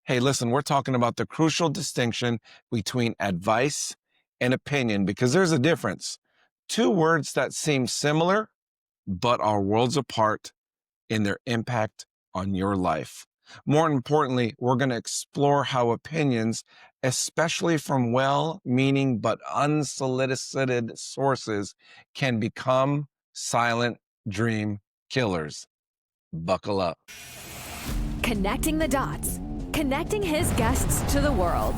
Hey, listen, we're talking about the crucial distinction between advice and opinion because there's a difference. Two words that seem similar, but are worlds apart in their impact on your life. More importantly, we're going to explore how opinions, especially from well meaning but unsolicited sources, can become silent dream killers. Buckle up. Connecting the dots, connecting his guests to the world,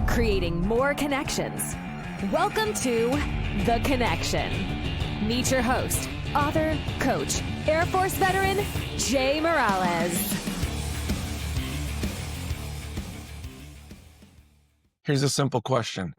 creating more connections. Welcome to The Connection. Meet your host, author, coach, Air Force veteran, Jay Miralles. Here's a simple question.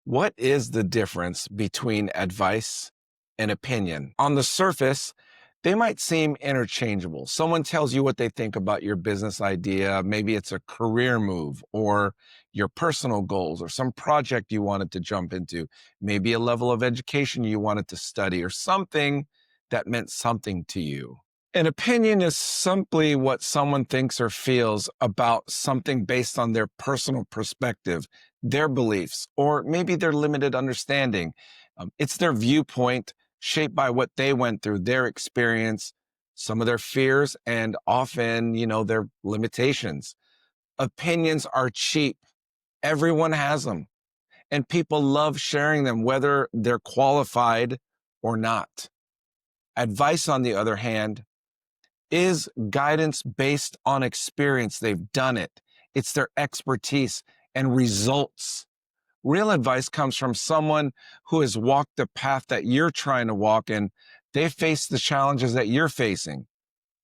What is the difference between advice and opinion? On the surface, they might seem interchangeable. Someone tells you what they think about your business idea. Maybe it's a career move or your personal goals or some project you wanted to jump into. Maybe a level of education you wanted to study or something that meant something to you. An opinion is simply what someone thinks or feels about something based on their personal perspective, their beliefs, or maybe their limited understanding. It's their viewpoint shaped by what they went through, their experience, some of their fears, and often, their limitations. Opinions are cheap. Everyone has them, and people love sharing them, whether they're qualified or not. Advice, on the other hand, is guidance based on experience. They've done it. It's their expertise and results. Real advice comes from someone who has walked the path that you're trying to walk, and they faced the challenges that you're facing.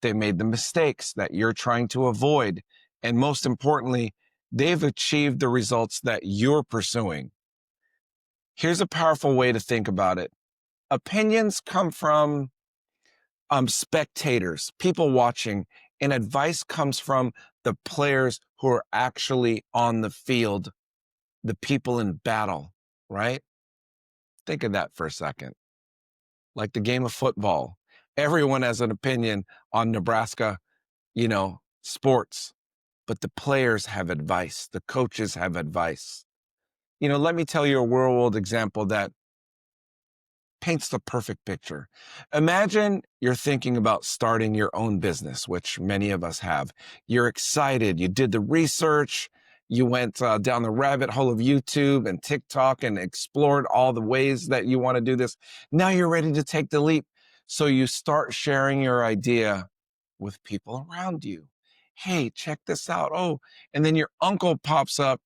They made the mistakes that you're trying to avoid. And most importantly, they've achieved the results that you're pursuing. Here's a powerful way to think about it. Opinions come from spectators, people watching, and advice comes from the players who are actually on the field, the people in battle, right? Think of that for a second. Like the game of football. Everyone has an opinion on Nebraska, sports, but the players have advice. The coaches have advice. Let me tell you a real world example that paints the perfect picture. Imagine you're thinking about starting your own business, which many of us have. You're excited. You did the research. You went down the rabbit hole of YouTube and TikTok and explored all the ways that you want to do this. Now you're ready to take the leap. So you start sharing your idea with people around you. Hey, check this out. Oh, and then your uncle pops up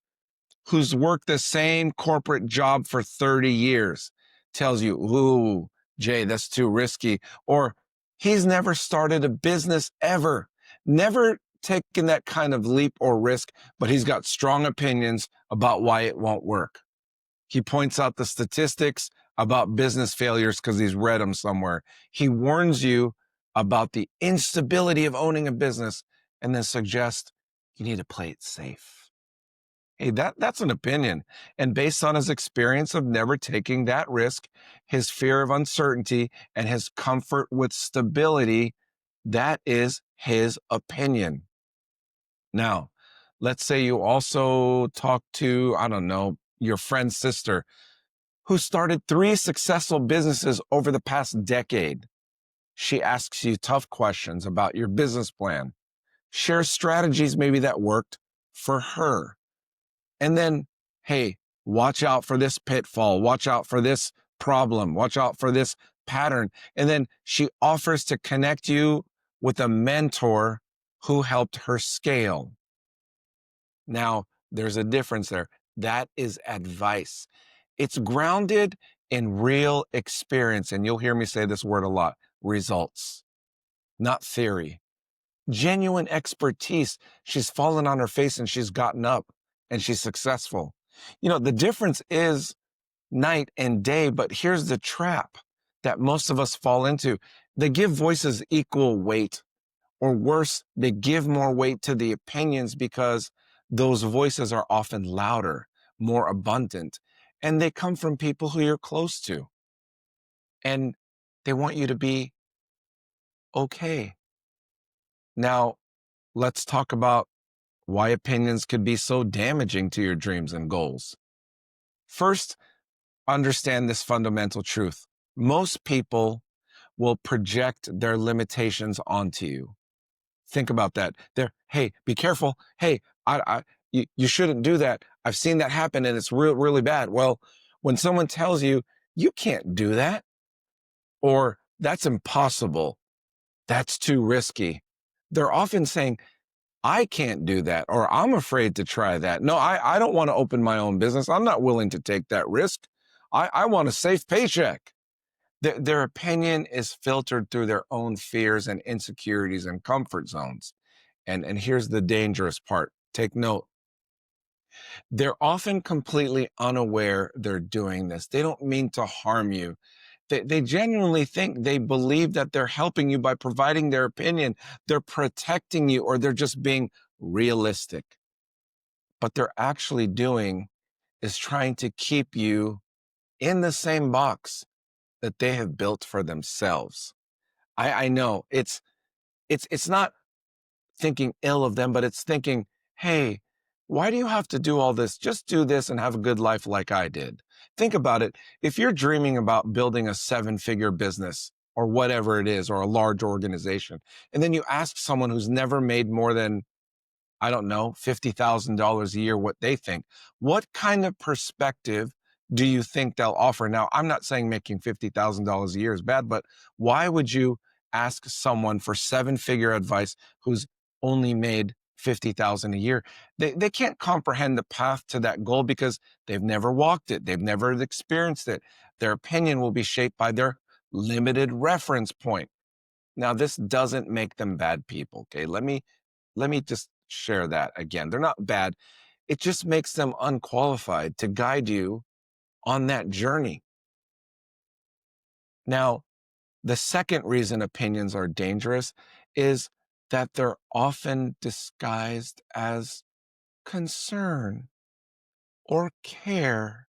who's worked the same corporate job for 30 years, tells you, ooh, Jay, that's too risky. Or he's never started a business ever, never taken that kind of leap or risk, but he's got strong opinions about why it won't work. He points out the statistics about business failures because he's read them somewhere. He warns you about the instability of owning a business and then suggests you need to play it safe. Hey, that's an opinion. And based on his experience of never taking that risk, his fear of uncertainty, and his comfort with stability, that is his opinion. Now, let's say you also talk to, I don't know, your friend's sister who started 3 successful businesses over the past decade. She asks you tough questions about your business plan, shares strategies maybe that worked for her. And then, hey, watch out for this pitfall. Watch out for this problem. Watch out for this pattern. And then she offers to connect you with a mentor who helped her scale. Now, there's a difference there. That is advice. It's grounded in real experience. And you'll hear me say this word a lot, results, not theory. Genuine expertise. She's fallen on her face and she's gotten up and she's successful. The difference is night and day, but here's the trap that most of us fall into. They give voices equal weight, or worse, they give more weight to the opinions because those voices are often louder, more abundant, and they come from people who you're close to. And they want you to be okay. Now, let's talk about why opinions could be so damaging to your dreams and goals. First, understand this fundamental truth. Most people will project their limitations onto you. Think about that. Hey, be careful. Hey, you shouldn't do that. I've seen that happen and it's really bad. Well, when someone tells you, you can't do that, or that's impossible, that's too risky, they're often saying, I can't do that, or I'm afraid to try that. No, I don't want to open my own business. I'm not willing to take that risk. I want a safe paycheck. Their opinion is filtered through their own fears and insecurities and comfort zones. And here's the dangerous part. Take note. They're often completely unaware they're doing this. They don't mean to harm you. They genuinely think they believe that they're helping you by providing their opinion. They're protecting you, or they're just being realistic. What they're actually doing is trying to keep you in the same box that they have built for themselves. I know it's not thinking ill of them, but it's thinking, hey, why do you have to do all this? Just do this and have a good life like I did. Think about it. If you're dreaming about building a 7-figure business or whatever it is, or a large organization, and then you ask someone who's never made more than, I don't know, $50,000 a year, what they think. What kind of perspective do you think they'll offer? Now, I'm not saying making $50,000 a year is bad, but why would you ask someone for 7-figure advice who's only made 50,000 a year? They can't comprehend the path to that goal because they've never walked it. They've never experienced it. Their opinion will be shaped by their limited reference point. Now, this doesn't make them bad people. Okay. Let me just share that again. They're not bad. It just makes them unqualified to guide you on that journey. Now, the second reason opinions are dangerous is that they're often disguised as concern or care.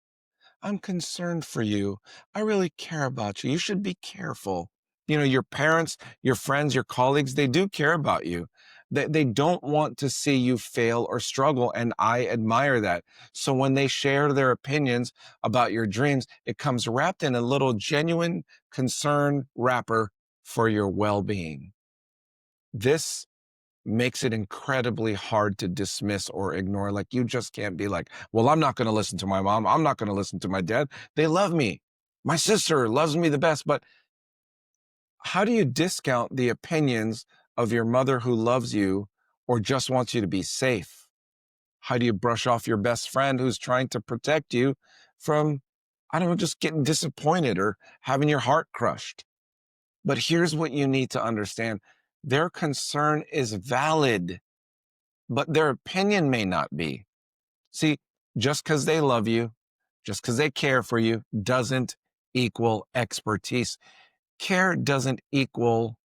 I'm concerned for you. I really care about you. You should be careful. Your parents, your friends, your colleagues, they do care about you. They don't want to see you fail or struggle. And I admire that. So when they share their opinions about your dreams, it comes wrapped in a little genuine concern wrapper for your well being. This makes it incredibly hard to dismiss or ignore. Like, you just can't be like, well, I'm not going to listen to my mom. I'm not going to listen to my dad. They love me. My sister loves me the best. But how do you discount the opinions of your mother who loves you or just wants you to be safe? How do you brush off your best friend who's trying to protect you from, I don't know, just getting disappointed or having your heart crushed? But here's what you need to understand. Their concern is valid, but their opinion may not be. See, just because they love you, just because they care for you, doesn't equal expertise. Care doesn't equal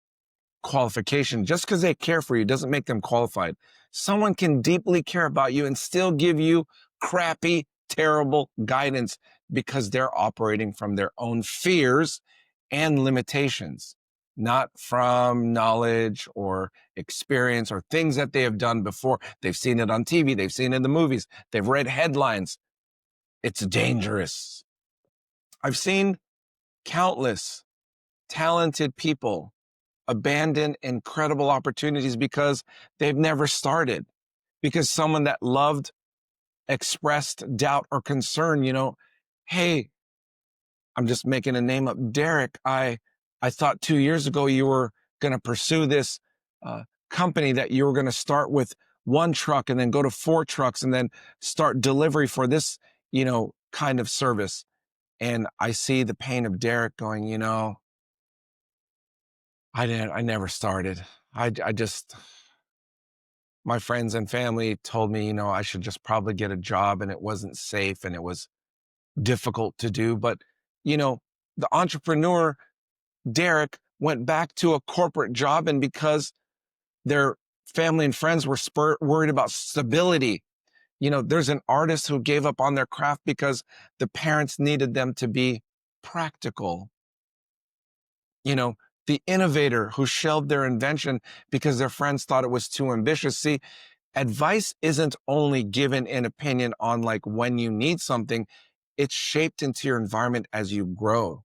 qualification. Just because they care for you doesn't make them qualified. Someone can deeply care about you and still give you crappy, terrible guidance because they're operating from their own fears and limitations, not from knowledge or experience or things that they have done before. They've seen it on TV. They've seen it in the movies. They've read headlines. It's dangerous. I've seen countless talented people abandon incredible opportunities because they've never started, because someone that loved expressed doubt or concern. Hey, I'm just making a name up. Derek, I thought 2 years ago you were going to pursue this company that you were going to start with one truck and then go to 4 trucks and then start delivery for this, kind of service. And I see the pain of Derek going, I never started. I just, my friends and family told me, I should just probably get a job, and it wasn't safe and it was difficult to do. But, the entrepreneur, Derek, went back to a corporate job, and because their family and friends were worried about stability, there's an artist who gave up on their craft because the parents needed them to be practical. The innovator who shelved their invention because their friends thought it was too ambitious. See, Advice isn't only given an opinion on like when you need something, it's shaped into your environment as you grow.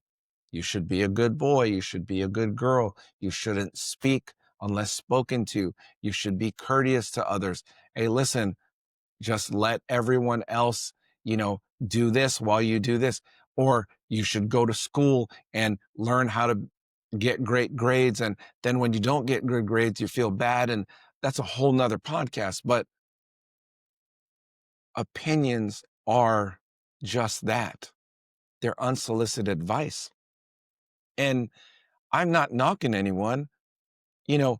You should be a good boy. You should be a good girl. You shouldn't speak unless spoken to. You should be courteous to others. Hey, listen, just let everyone else, do this while you do this. Or you should go to school and learn how to get great grades. And then when you don't get good grades, you feel bad. And that's a whole nother podcast. But opinions are just that. They're unsolicited advice. And I'm not knocking anyone. You know,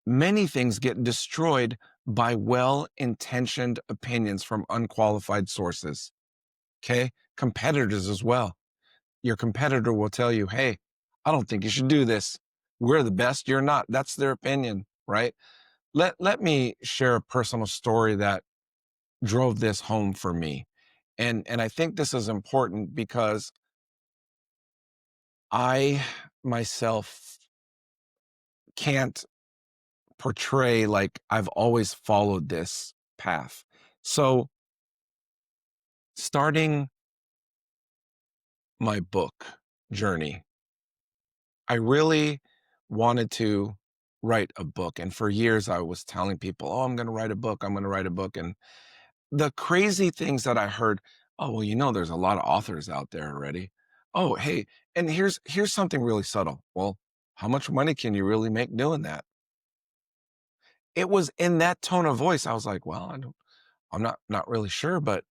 many things get destroyed by well intentioned opinions from unqualified sources. Okay. Competitors as well. Your competitor will tell you, hey, I don't think you should do this. We're the best. You're not. That's their opinion. Right. Let me share a personal story that drove this home for me. And I think this is important because I myself can't portray like I've always followed this path. So, starting my book journey, I really wanted to write a book. And for years, I was telling people, oh, I'm going to write a book. I'm going to write a book. And the crazy things that I heard, oh, well, there's a lot of authors out there already. Oh, hey, and here's something really subtle. Well, how much money can you really make doing that? It was in that tone of voice. I was like, well, I'm not really sure, but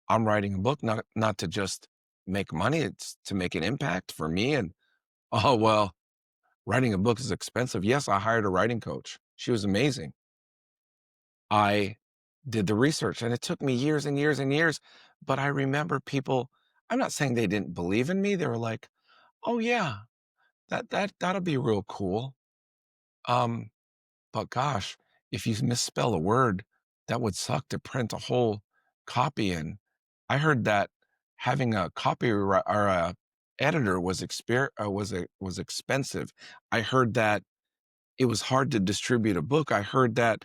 I'm writing a book, not to just make money. It's to make an impact for me. And oh, well, writing a book is expensive. Yes, I hired a writing coach. She was amazing. I did the research and it took me years and years and years. But I remember people, I'm not saying they didn't believe in me. They were like, oh yeah, that'll be real cool. Um, but gosh, if you misspell a word, that would suck to print a whole copy in. I heard that having a copyright or a editor was expensive. I heard that it was hard to distribute a book. I heard that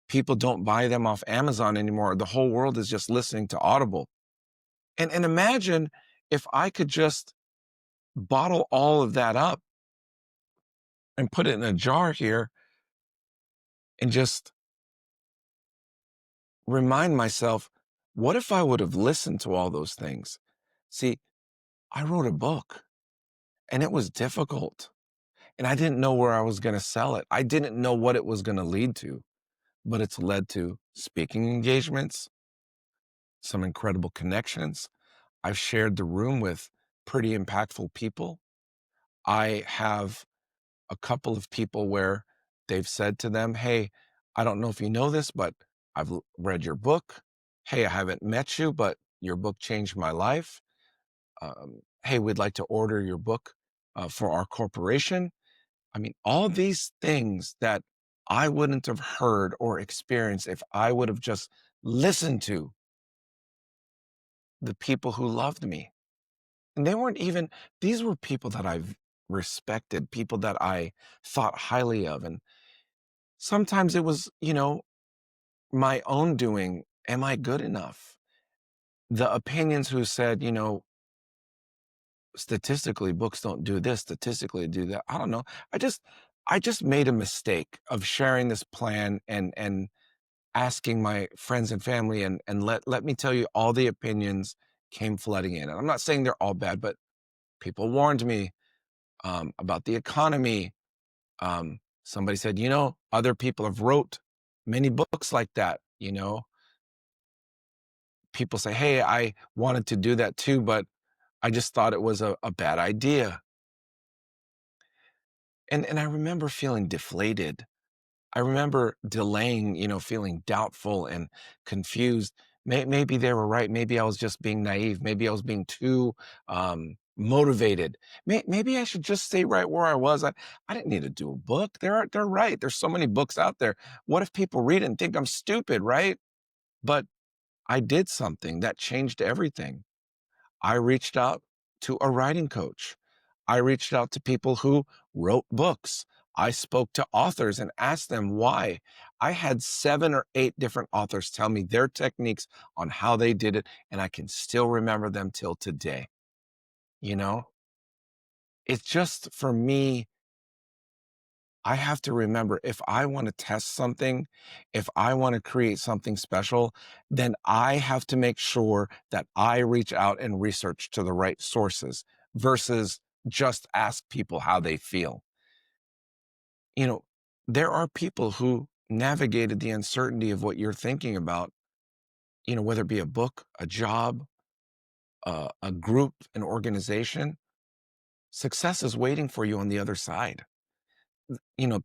people don't buy them off Amazon anymore. The whole world is just listening to Audible. And imagine if I could just bottle all of that up and put it in a jar here and just remind myself, what if I would have listened to all those things? See, I wrote a book and it was difficult and I didn't know where I was going to sell it. I didn't know what it was going to lead to, but it's led to speaking engagements, some incredible connections. I've shared the room with pretty impactful people. I have a couple of people where they've said to them, hey, I don't know if you know this, but read your book. Hey, I haven't met you, but your book changed my life. Hey, we'd like to order your book for our corporation. I mean, all these things that I wouldn't have heard or experienced if I would have just listened to the people who loved me. And they weren't even, these were people that I've respected, people that I thought highly of. And sometimes it was, my own doing. Am I good enough? The opinions who said, statistically, books don't do this, statistically do that. I don't know. I just made a mistake of sharing this plan and asking my friends and family and let me tell you, all the opinions came flooding in. And I'm not saying they're all bad, but people warned me about the economy. Somebody said, other people have wrote many books like that. People say, hey, I wanted to do that too, but I just thought it was a bad idea. And I remember feeling deflated. I remember delaying, feeling doubtful and confused. Maybe they were right. Maybe I was just being naive. Maybe I was being too motivated. Maybe I should just stay right where I was. I didn't need to do a book. They're right. There's so many books out there. What if people read it and think I'm stupid, right? But I did something that changed everything. I reached out to a writing coach. I reached out to people who wrote books. I spoke to authors and asked them why. I had 7 or 8 different authors tell me their techniques on how they did it, and I can still remember them till today. You know, it's just for me, I have to remember if I want to test something, if I want to create something special, then I have to make sure that I reach out and research to the right sources versus just ask people how they feel. You know, there are people who navigated the uncertainty of what you're thinking about, whether it be a book, a job, a group, an organization. Success is waiting for you on the other side.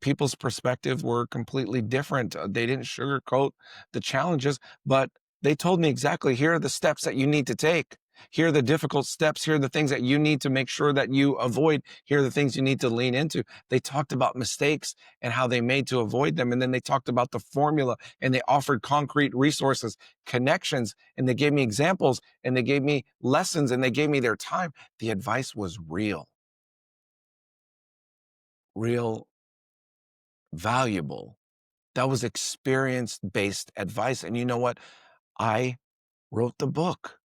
People's perspective were completely different. They didn't sugarcoat the challenges, but they told me exactly, here are the steps that you need to take. Here are the difficult steps. Here are the things that you need to make sure that you avoid. Here are the things you need to lean into. They talked about mistakes and how they made to avoid them. And then they talked about the formula and they offered concrete resources, connections, and they gave me examples and they gave me lessons and they gave me their time. The advice was real valuable. That was experience-based advice, and you know what? I wrote the book.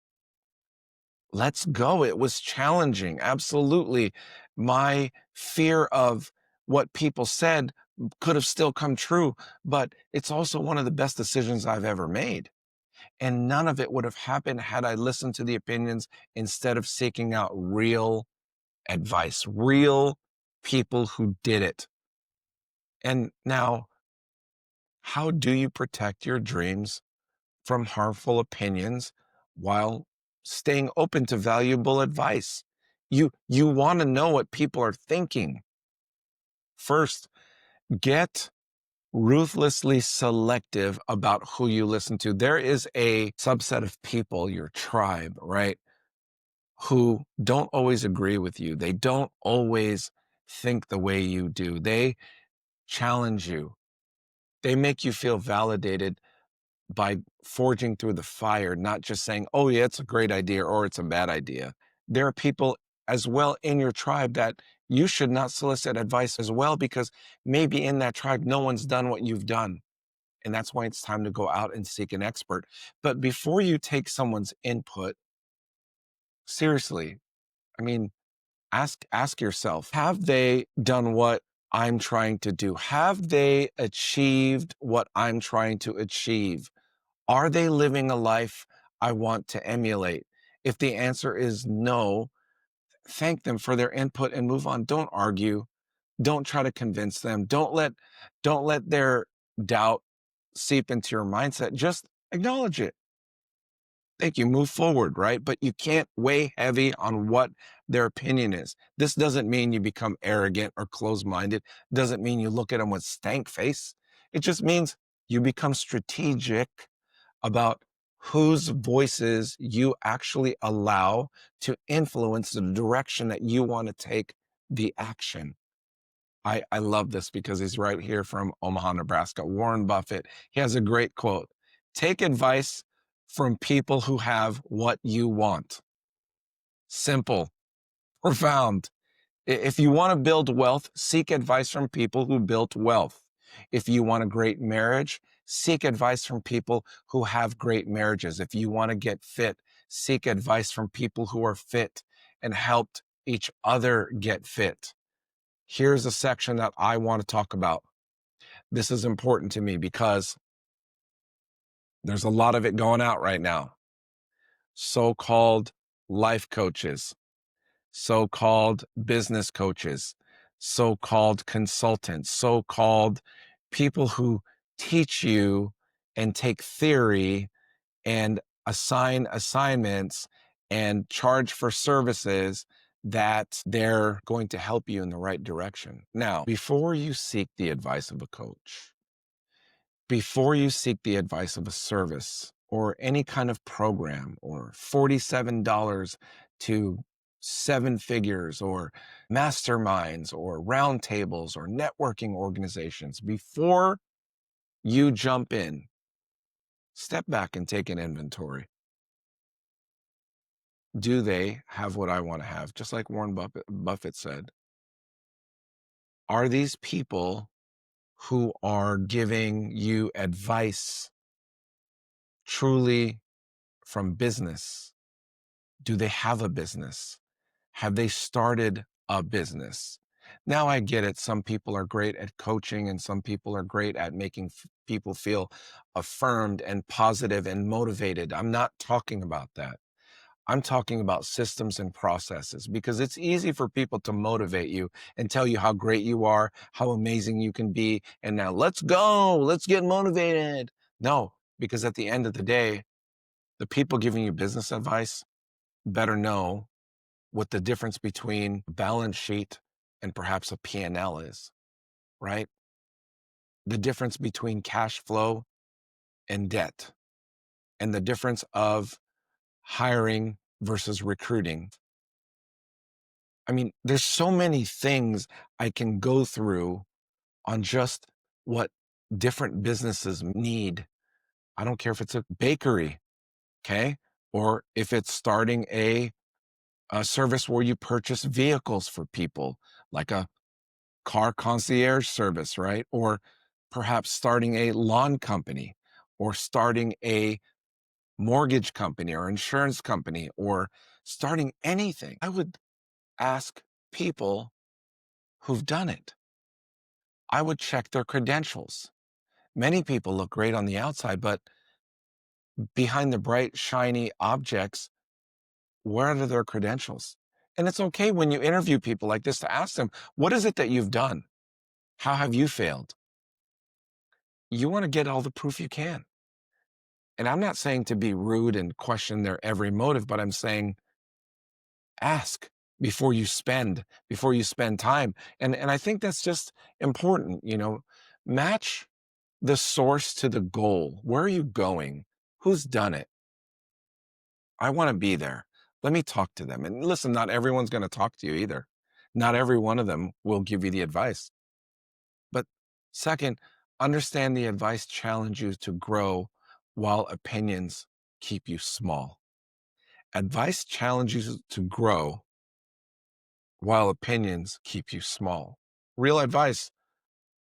Let's go. It was challenging, absolutely. My fear of what people said could have still come true, but it's also one of the best decisions I've ever made, and none of it would have happened had I listened to the opinions instead of seeking out real advice, real people who did it. And now, how do you protect your dreams from harmful opinions while staying open to valuable advice? You want to know what people are thinking. First, get ruthlessly selective about who you listen to. There is a subset of people, your tribe, right, who don't always agree with you. They don't always think the way you do. They challenge you. They make you feel validated by forging through the fire, not just saying, oh, yeah, it's a great idea or it's a bad idea. There are people as well in your tribe that you should not solicit advice as well, because maybe in that tribe, no one's done what you've done. And that's why it's time to go out and seek an expert. But before you take someone's input, seriously, I mean, ask yourself, have they done what I'm trying to do? Have they achieved what I'm trying to achieve? Are they living a life I want to emulate? If the answer is no, thank them for their input and move on. Don't argue. Don't try to convince them. Don't let their doubt seep into your mindset. Just acknowledge it. Thank you. Move forward, right? But you can't weigh heavy on what their opinion is. This doesn't mean you become arrogant or closed-minded. Doesn't mean you look at them with stank face. It just means you become strategic about whose voices you actually allow to influence the direction that you want to take the action. I love this because he's right here from Omaha, Nebraska. Warren Buffett, he has a great quote. Take advice from people who have what you want. Simple, profound. If you want to build wealth, seek advice from people who built wealth. If you want a great marriage, seek advice from people who have great marriages. If you want to get fit, seek advice from people who are fit and helped each other get fit. Here's a section that I want to talk about. This is important to me because there's a lot of it going out right now. So-called life coaches, so-called business coaches, so-called consultants, so-called people who teach you and take theory and assign assignments and charge for services that they're going to help you in the right direction. Now, before you seek the advice of a coach, before you seek the advice of a service or any kind of program or $47 to 7 figures or masterminds or roundtables or networking organizations, before you jump in, step back and take an inventory. Do they have what I want to have? Just like Warren Buffett said, Are these people who are giving you advice truly from business? Do they have a business? Have they started a business? Now I get it. Some people are great at coaching and some people are great at making people feel affirmed and positive and motivated. I'm not talking about that. I'm talking about systems and processes because it's easy for people to motivate you and tell you how great you are, how amazing you can be. And now let's go, let's get motivated. No, because at the end of the day, the people giving you business advice better know what the difference between a balance sheet and perhaps a P&L is, right? The difference between cash flow and debt, and the difference of hiring versus recruiting. I mean, there's so many things I can go through on just what different businesses need. I don't care if it's a bakery, okay? Or if it's starting a service where you purchase vehicles for people, like a car concierge service, right? Or perhaps starting a lawn company or starting a mortgage company or insurance company or starting anything. I would ask people who've done it. I would check their credentials. Many people look great on the outside, but behind the bright, shiny objects, where are their credentials? And it's okay when you interview people like this to ask them, what is it that you've done? How have you failed? You want to get all the proof you can. And I'm not saying to be rude and question their every motive, but I'm saying ask before you spend time. And I think that's just important, match the source to the goal. Where are you going? Who's done it? I want to be there. Let me talk to them. And listen, not everyone's going to talk to you either. Not every one of them will give you the advice. But second, understand the advice challenge you to grow while opinions keep you small. Advice challenges you to grow while opinions keep you small. Real advice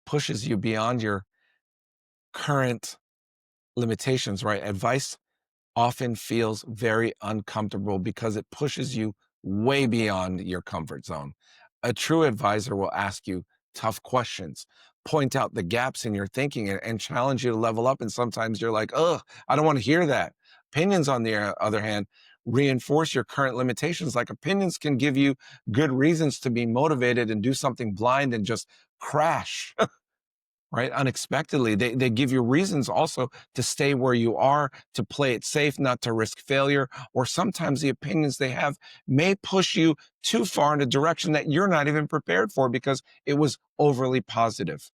pushes you beyond your current limitations, right? Advice often feels very uncomfortable because it pushes you way beyond your comfort zone. A true advisor will ask you tough questions, point out the gaps in your thinking, and challenge you to level up. And sometimes you're like, oh, I don't want to hear that. Opinions, on the other hand, reinforce your current limitations. Like opinions can give you good reasons to be motivated and do something blind and just crash. Right? Unexpectedly. They give you reasons also to stay where you are, to play it safe, not to risk failure. Or sometimes the opinions they have may push you too far in a direction that you're not even prepared for because it was overly positive.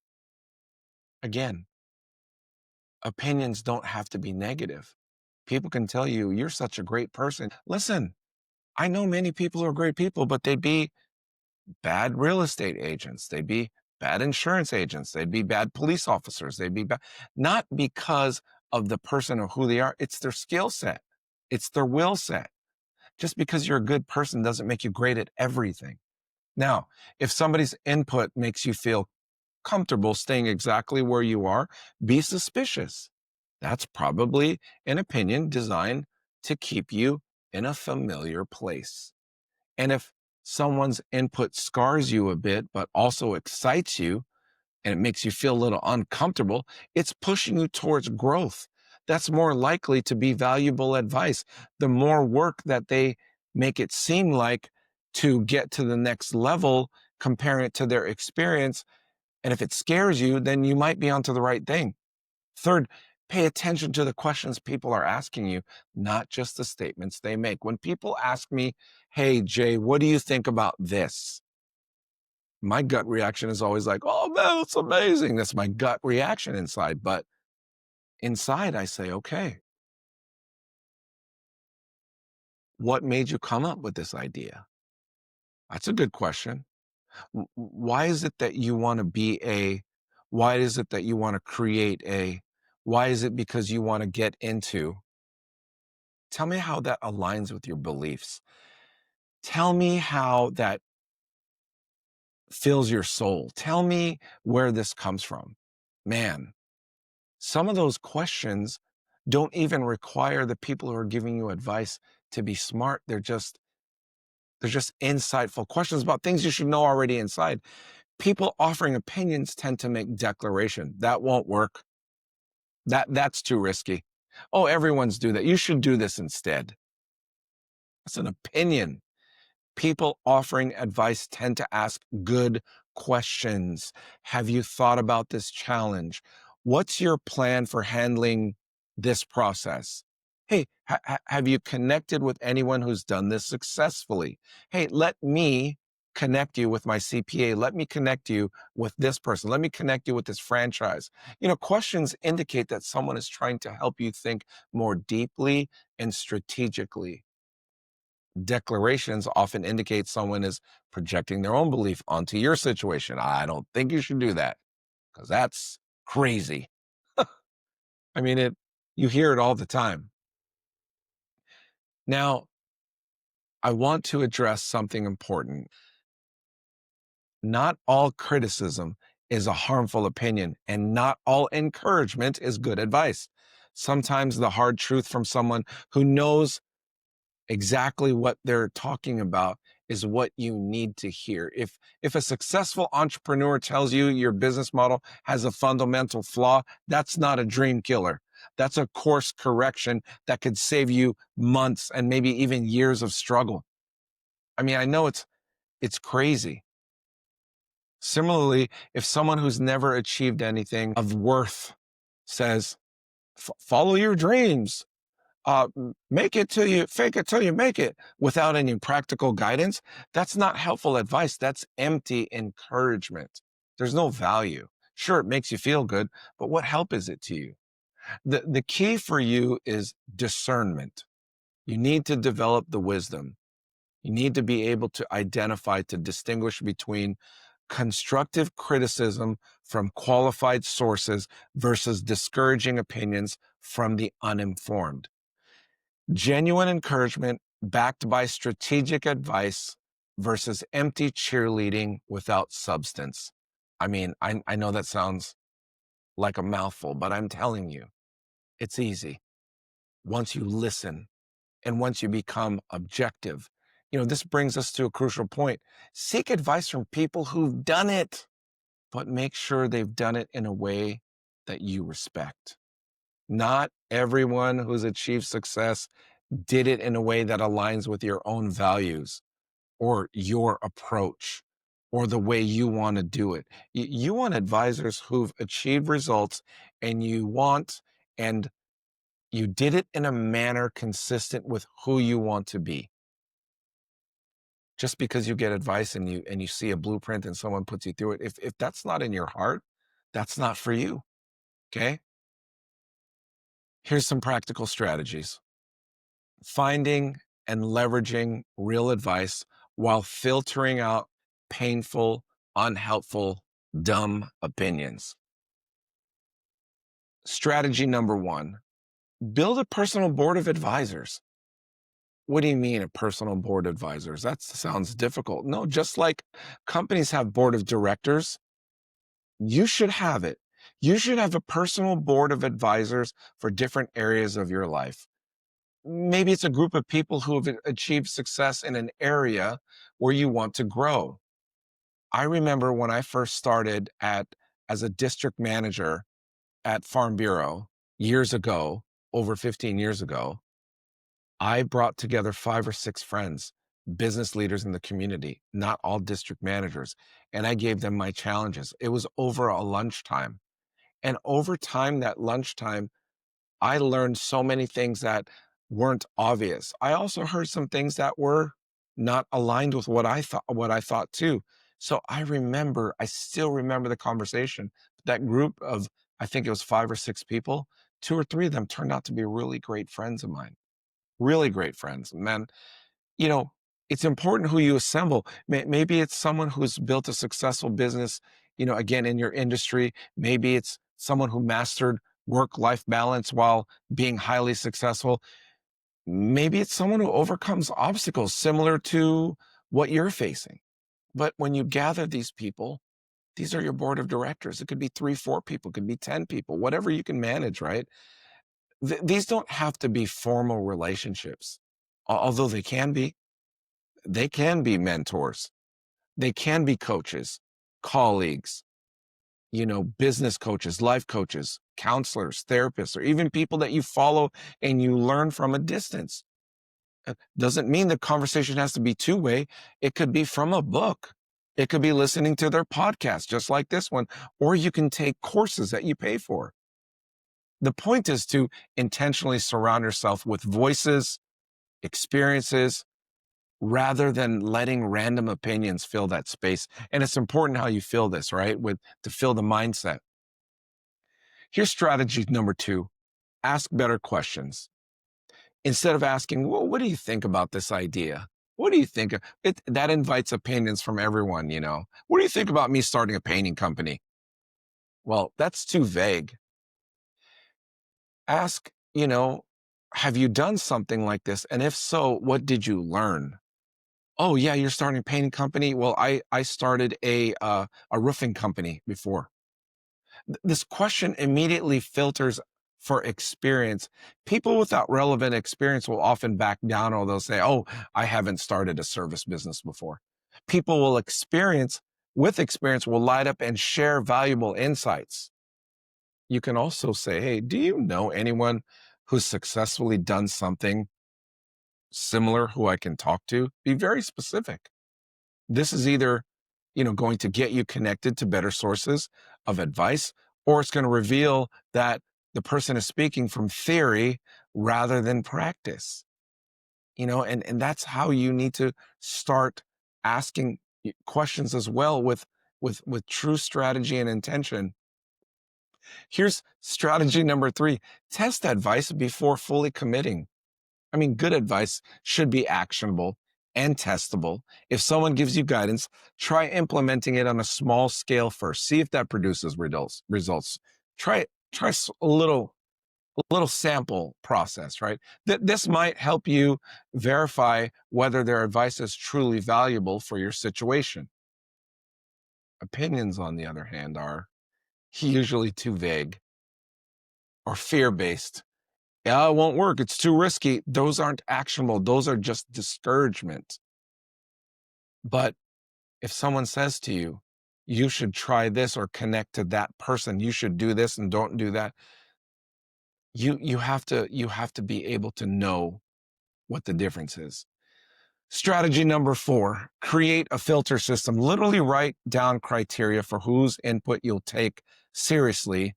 Again, opinions don't have to be negative. People can tell you, you're such a great person. Listen, I know many people are great people, but they'd be bad real estate agents. They'd be bad insurance agents. They'd be bad police officers. They'd be bad, not because of the person or who they are. It's their skill set. It's their will set. Just because you're a good person doesn't make you great at everything. Now, if somebody's input makes you feel comfortable staying exactly where you are, be suspicious. That's probably an opinion designed to keep you in a familiar place. And if someone's input scars you a bit, but also excites you and it makes you feel a little uncomfortable, it's pushing you towards growth. That's more likely to be valuable advice. The more work that they make it seem like to get to the next level, comparing it to their experience. And if it scares you, then you might be onto the right thing. Third, pay attention to the questions people are asking you, not just the statements they make. When people ask me, hey, Jay, what do you think about this? My gut reaction is always like, oh, man, it's amazing. That's my gut reaction inside. But inside, I say, okay, what made you come up with this idea? That's a good question. Why is it that you want to why is it that you want to create why is it because you want to get into? Tell me how that aligns with your beliefs. Tell me how that fills your soul? Tell me where this comes from. Man, some of those questions don't even require the people who are giving you advice to be smart. They're just insightful questions about things you should know already inside. People offering opinions tend to make declaration. That won't work. That's too risky. Oh, everyone's do that. You should do this instead. That's an opinion. People offering advice tend to ask good questions. Have you thought about this challenge? What's your plan for handling this process? Hey, have you connected with anyone who's done this successfully? Hey, let me connect you with my CPA. Let me connect you with this person. Let me connect you with this franchise. Questions indicate that someone is trying to help you think more deeply and strategically. Declarations often indicate someone is projecting their own belief onto your situation. I don't think you should do that because that's crazy. I mean, you hear it all the time. Now, I want to address something important. Not all criticism is a harmful opinion, and not all encouragement is good advice. Sometimes the hard truth from someone who knows exactly what they're talking about is what you need to hear. If a successful entrepreneur tells you your business model has a fundamental flaw, that's not a dream killer. That's a course correction that could save you months and maybe even years of struggle. I mean, I know it's crazy. Similarly, if someone who's never achieved anything of worth says, Follow your dreams, make it till you fake it till you make it," without any practical guidance, that's not helpful advice. That's empty encouragement. There's no value. Sure, it makes you feel good, but what help is it to you? The key for you is discernment. You need to develop the wisdom. You need to be able to identify, to distinguish between constructive criticism from qualified sources versus discouraging opinions from the uninformed. Genuine encouragement backed by strategic advice versus empty cheerleading without substance. I mean, I know that sounds like a mouthful, but I'm telling you, it's easy once you listen and once you become objective. This brings us to a crucial point. Seek advice from people who've done it, but make sure they've done it in a way that you respect. Not everyone who's achieved success did it in a way that aligns with your own values or your approach or the way you want to do it. You want advisors who've achieved results and and you did it in a manner consistent with who you want to be. Just because you get advice and you see a blueprint and someone puts you through it, if that's not in your heart, that's not for you. Okay? Here's some practical strategies. Finding and leveraging real advice while filtering out painful, unhelpful, dumb opinions. Strategy number one, build a personal board of advisors. What do you mean, a personal board of advisors? That sounds difficult. No, just like companies have board of directors, you should have it. You should have a personal board of advisors for different areas of your life. Maybe it's a group of people who have achieved success in an area where you want to grow. I remember when I first started as a district manager at Farm Bureau years ago, over 15 years ago, I brought together 5 or 6 friends, business leaders in the community, not all district managers, and I gave them my challenges. It was over a lunchtime. And over time, that lunchtime, I learned so many things that weren't obvious. I also heard some things that were not aligned with what I thought too. So I still remember the conversation. That group of, I think it was 5 or 6 people, 2 or 3 of them turned out to be really great friends of mine, really great friends. Man, you know, it's important who you assemble. Maybe it's someone who's built a successful business, again, in your industry. Maybe it's someone who mastered work-life balance while being highly successful. Maybe it's someone who overcomes obstacles similar to what you're facing. But when you gather these people, these are your board of directors. It could be 3, 4 people, it could be 10 people, whatever you can manage, right? These don't have to be formal relationships, although they can be mentors. They can be coaches, colleagues, business coaches, life coaches, counselors, therapists, or even people that you follow and you learn from a distance. Doesn't mean the conversation has to be two-way. It could be from a book. It could be listening to their podcast, just like this one, or you can take courses that you pay for. The point is to intentionally surround yourself with voices, experiences, rather than letting random opinions fill that space. And it's important how you fill this, right? To fill the mindset. Here's strategy number 2. Ask better questions. Instead of asking, well, what do you think about this idea? What do you think? That invites opinions from everyone. What do you think about me starting a painting company? Well, that's too vague. Ask, have you done something like this? And if so, what did you learn? Oh yeah, you're starting a painting company. Well, I started a roofing company before. This question immediately filters for experience. People without relevant experience will often back down or they'll say, "Oh, I haven't started a service business before." People with experience will light up and share valuable insights. You can also say, "Hey, do you know anyone who's successfully done something similar who I can talk to?" Be very specific. This is either, going to get you connected to better sources of advice, or it's going to reveal that the person is speaking from theory rather than practice. And that's how you need to start asking questions as well with true strategy and intention. Here's strategy number 3. Test advice before fully committing. I mean, good advice should be actionable and testable. If someone gives you guidance, try implementing it on a small scale first. See if that produces results. Try a little sample process, right? This might help you verify whether their advice is truly valuable for your situation. Opinions, on the other hand, are usually too vague or fear-based. Yeah, it won't work. It's too risky. Those aren't actionable. Those are just discouragement. But if someone says to you, you should try this or connect to that person, you should do this and don't do that, you have to be able to know what the difference is. Strategy number 4, create a filter system. Literally write down criteria for whose input you'll take seriously,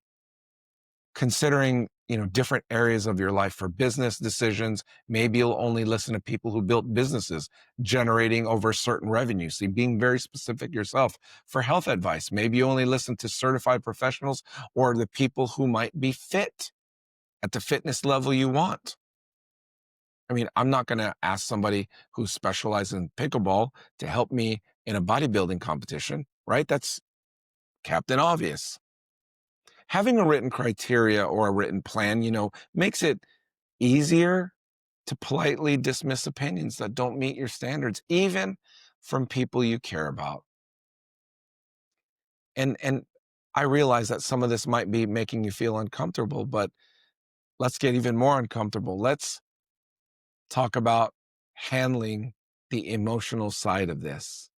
considering different areas of your life. For business decisions, maybe you'll only listen to people who built businesses generating over certain revenue. See, being very specific yourself. For health advice, maybe you only listen to certified professionals or the people who might be fit at the fitness level you want. I mean, I'm not going to ask somebody who specializes in pickleball to help me in a bodybuilding competition, right? That's Captain Obvious. Having a written criteria or a written plan, makes it easier to politely dismiss opinions that don't meet your standards, even from people you care about. And I realize that some of this might be making you feel uncomfortable, but let's get even more uncomfortable. Let's talk about handling the emotional side of this.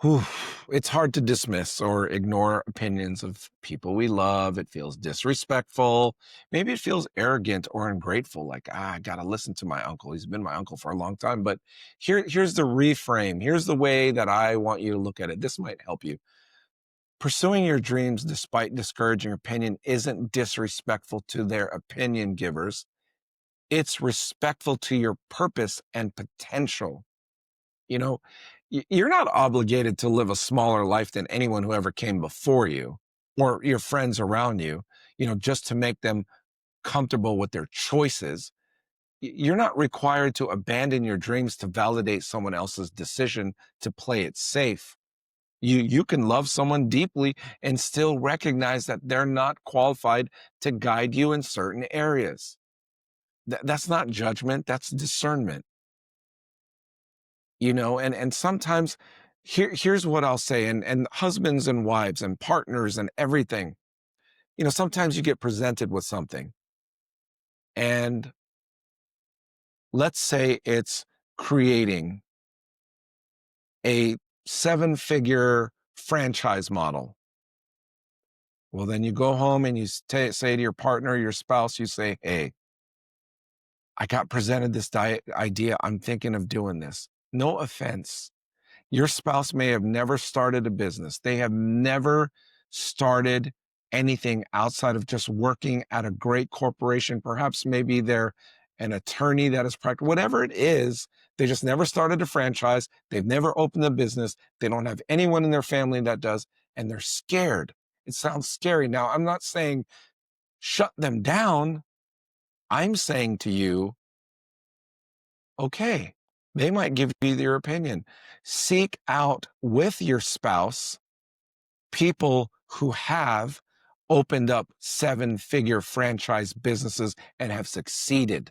Whew, it's hard to dismiss or ignore opinions of people we love. It feels disrespectful. Maybe it feels arrogant or ungrateful, like, I got to listen to my uncle. He's been my uncle for a long time. But here's the reframe. Here's the way that I want you to look at it. This might help you. Pursuing your dreams despite discouraging opinion isn't disrespectful to their opinion givers. It's respectful to your purpose and potential. You know, you're not obligated to live a smaller life than anyone who ever came before you or your friends around you, just to make them comfortable with their choices. You're not required to abandon your dreams to validate someone else's decision to play it safe. You can love someone deeply and still recognize that they're not qualified to guide you in certain areas. That's not judgment, that's discernment. and sometimes here's what I'll say, and husbands and wives and partners and everything, sometimes you get presented with something, and let's say it's creating a seven-figure franchise model. Well, then you go home and you say to your partner, your spouse, you say, "Hey, I got presented this idea. I'm thinking of doing this." No offense. Your spouse may have never started a business. They have never started anything outside of just working at a great corporation. Perhaps maybe they're an attorney that is practical, whatever it is. They just never started a franchise. They've never opened a business. They don't have anyone in their family that does, and they're scared. It sounds scary. Now, I'm not saying shut them down. I'm saying to you, okay, they might give you their opinion. Seek out with your spouse people who have opened up seven-figure franchise businesses and have succeeded.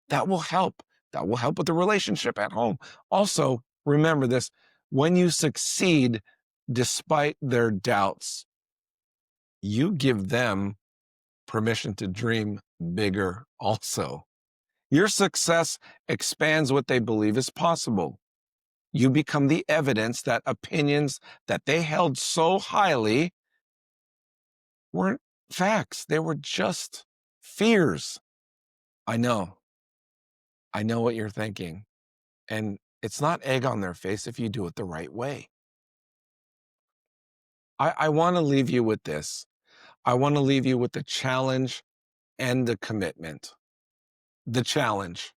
That will help. That will help with the relationship at home. Also, remember this, when you succeed despite their doubts, you give them permission to dream bigger also. Your success expands what they believe is possible. You become the evidence that opinions that they held so highly weren't facts. They were just fears. I know. I know what you're thinking. And it's not egg on their face if you do it the right way. I want to leave you with this. I want to leave you with the challenge and the commitment. The challenge.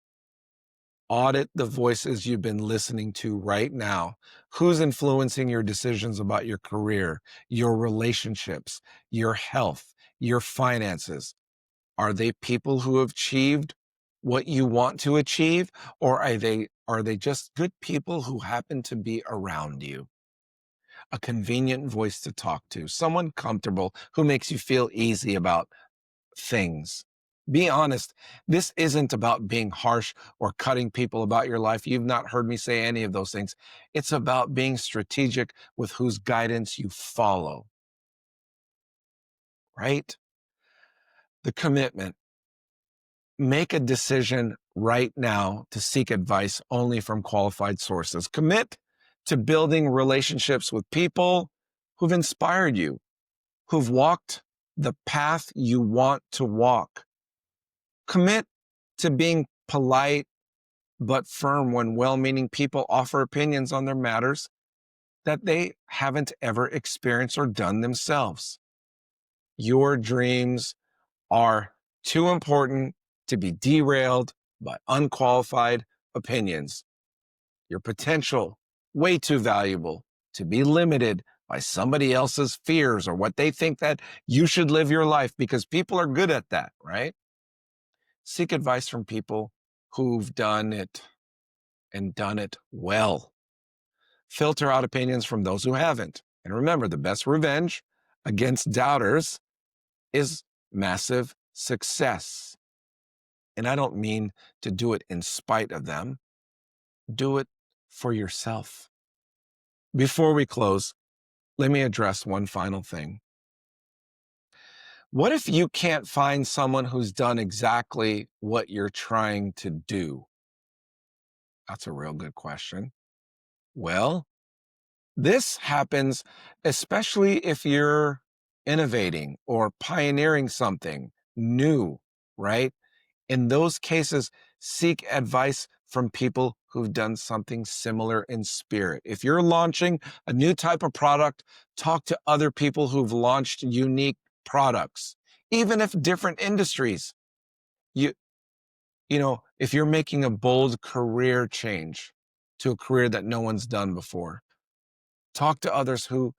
Audit the voices you've been listening to right now. Who's influencing your decisions about your career, your relationships, your health, your finances? Are they people who have achieved what you want to achieve, or are they just good people who happen to be around you? A convenient voice to talk to, someone comfortable who makes you feel easy about things. Be honest. This isn't about being harsh or cutting people about your life. You've not heard me say any of those things. It's about being strategic with whose guidance you follow, right? The commitment. Make a decision right now to seek advice only from qualified sources. Commit to building relationships with people who've inspired you, who've walked the path you want to walk. Commit to being polite but firm when well-meaning people offer opinions on their matters that they haven't ever experienced or done themselves. Your dreams are too important to be derailed by unqualified opinions. Your potential, way too valuable to be limited by somebody else's fears or what they think that you should live your life, because people are good at that, right? Seek advice from people who've done it and done it well. Filter out opinions from those who haven't. And remember, the best revenge against doubters is massive success. And I don't mean to do it in spite of them. Do it for yourself. Before we close, let me address one final thing. What if you can't find someone who's done exactly what you're trying to do? That's a real good question. Well, this happens especially if you're innovating or pioneering something new, right? In those cases, seek advice from people who've done something similar in spirit. If you're launching a new type of product, talk to other people who've launched unique products, even if different industries. You, if you're making a bold career change to a career that no one's done before, talk to others who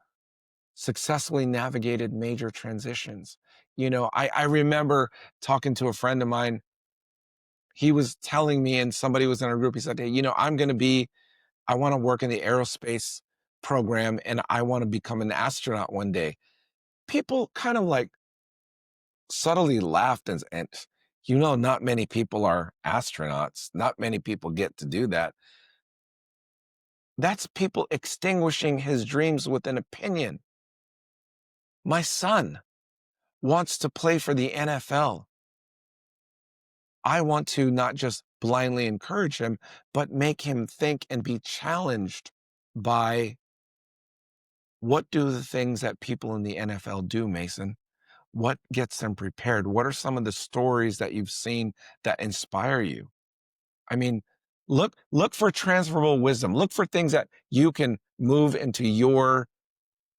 successfully navigated major transitions. I remember talking to a friend of mine. He was telling me, and somebody was in our group, he said, "Hey, I want to work in the aerospace program and I want to become an astronaut one day." People kind of like subtly laughed and not many people are astronauts. Not many people get to do that. That's people extinguishing his dreams with an opinion. My son wants to play for the NFL. I want to not just blindly encourage him, but make him think and be challenged by what do the things that people in the NFL do, Mason? What gets them prepared? What are some of the stories that you've seen that inspire you? I mean, look for transferable wisdom. Look for things that you can move into your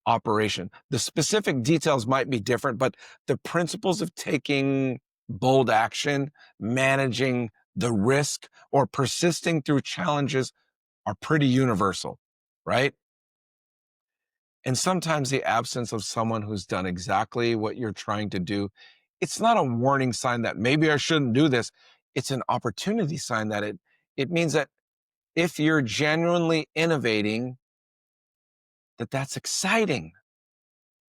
operation. The specific details might be different, but the principles of taking bold action, managing the risk, or persisting through challenges are pretty universal, right? And sometimes the absence of someone who's done exactly what you're trying to do, it's not a warning sign that maybe I shouldn't do this. It's an opportunity sign that it means that if you're genuinely innovating, that's exciting.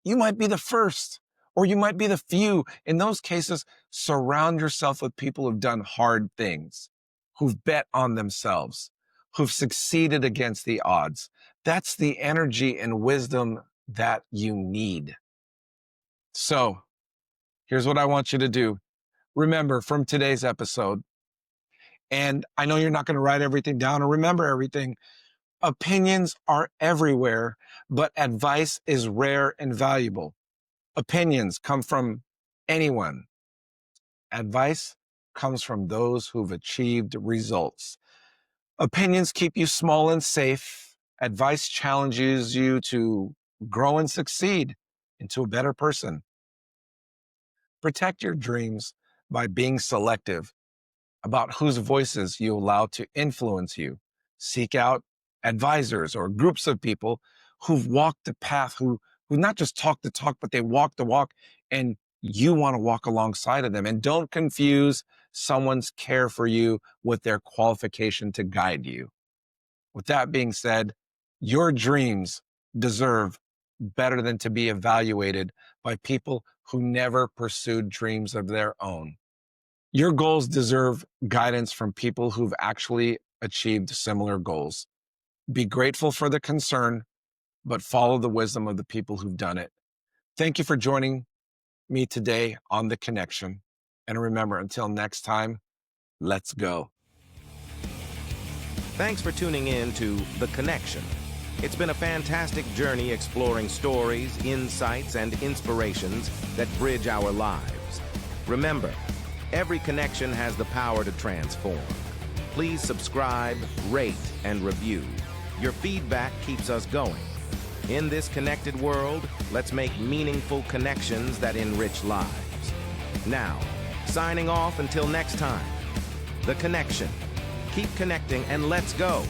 You might be the first, or you might be the few. In those cases, surround yourself with people who've done hard things, who've bet on themselves, who've succeeded against the odds. That's the energy and wisdom that you need. So here's what I want you to do. Remember from today's episode, and I know you're not going to write everything down or remember everything. Opinions are everywhere, but advice is rare and valuable. Opinions come from anyone. Advice comes from those who've achieved results. Opinions keep you small and safe. Advice challenges you to grow and succeed into a better person. Protect your dreams by being selective about whose voices you allow to influence you. Seek out advisors or groups of people who've walked the path, who not just talk the talk, but they walk the walk, and you want to walk alongside of them. And don't confuse someone's care for you with their qualification to guide you. With that being said, your dreams deserve better than to be evaluated by people who never pursued dreams of their own. Your goals deserve guidance from people who've actually achieved similar goals. Be grateful for the concern, but follow the wisdom of the people who've done it. Thank you for joining me today on The Connection. And remember, until next time, let's go. Thanks for tuning in to The Connection. It's been a fantastic journey exploring stories, insights, and inspirations that bridge our lives. Remember, every connection has the power to transform. Please subscribe, rate, and review. Your feedback keeps us going. In this connected world, let's make meaningful connections that enrich lives. Now, signing off until next time. The Connection. Keep connecting and let's go.